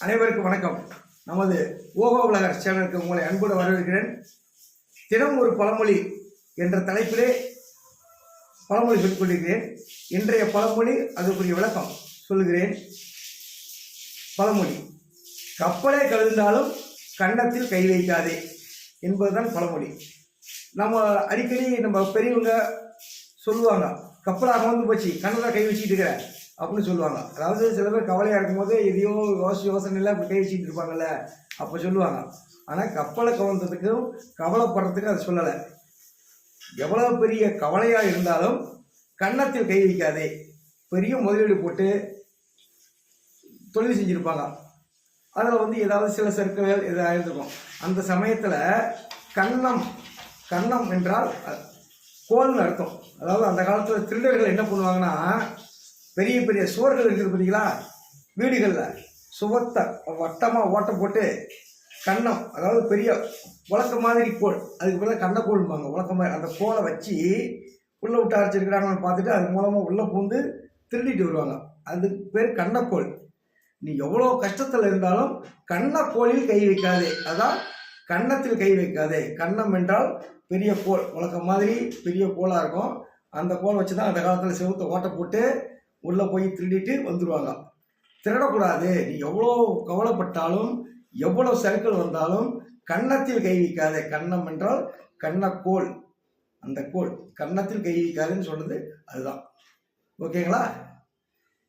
அனைவருக்கும் வணக்கம். நமது ஓகோ உலகர் சேனலுக்கு உங்களை அன்போடு வரவேற்கிறேன். தினம் ஒரு பழமொழி என்ற தலைப்பிலே பழமொழி சொல்லிக் கொண்டிருக்கிறேன். இன்றைய பழமொழி அதுக்குரிய விளக்கம் சொல்லுகிறேன். பழமொழி: கப்பலே கவிழ்ந்தாலும் கன்னத்தில் கை வைக்காதே என்பதுதான் பழமொழி. நம்ம அடிக்கடி நம்ம பெரியவங்க சொல்லுவாங்க, கப்பலாக வந்து போச்சு, கன்னத்தில் கை வச்சுட்டு இருக்கிற அப்படின்னு சொல்லுவாங்க. அதாவது சில பேர் கவலையாக இருக்கும்போது எதையோ யோசனையில் அப்படி கை வச்சுட்டு இருப்பாங்கல்ல, அப்போ சொல்லுவாங்க. ஆனால் கப்பலை கவர்ந்ததுக்கும் கவலைப்படுறதுக்கும் அதை சொல்லலை. எவ்வளோ பெரிய கவலையாக இருந்தாலும் கன்னத்தில் கை வைக்காதே. பெரிய முதலீடு போட்டு தொழில் செஞ்சுருப்பாங்க, அதில் ஏதாவது சில சர்க்கிள்கள் எதாவது இருந்திருக்கும். அந்த சமயத்தில் கன்னம் என்றால் கோல்னு அர்த்தம். அதாவது அந்த காலத்தில் திருடர்கள் என்ன பண்ணுவாங்கன்னா, பெரிய பெரிய சுவர்கள் இருக்குது பார்த்தீங்களா, வீடுகளில் சுவத்தை வட்டமாக ஓட்டம் போட்டு கன்னம், அதாவது பெரிய உலக்க மாதிரி கோல், அதுக்கு பதிலாக கண்ணக்கோல்பாங்க, உலக்க மாதிரி அந்த கோலை வச்சு உள்ளே விட்டு அரைச்சிருக்கிறாங்கன்னு பார்த்துட்டு அது மூலமாக உள்ளே பூந்து திருடிட்டு வருவாங்க. அதுக்கு பேர் கண்ணக்கோல். நீ எவ்வளோ கஷ்டத்தில் இருந்தாலும் கண்ணக்கோலில் கை வைக்காதே, அதான் கன்னத்தில் கை வைக்காதே. கன்னம் என்றால் பெரிய கோல், உலக்க மாதிரி பெரிய கோலாக இருக்கும். அந்த கோல் வச்சு தான் அந்த காலத்தில் செவுத்தை ஓட்ட போட்டு உள்ளே போய் திருடிட்டு வந்துடுவாங்க. திருடக்கூடாது. நீ எவ்வளோ கவலைப்பட்டாலும் எவ்வளோ சர்க்கிள் வந்தாலும் கன்னத்தில் கை வைக்காதே. கன்னம் என்றால் கண்ணக்கோல், அந்த கோல் கன்னத்தில் கை வைக்காதுன்னு சொன்னது அதுதான். ஓகேங்களா?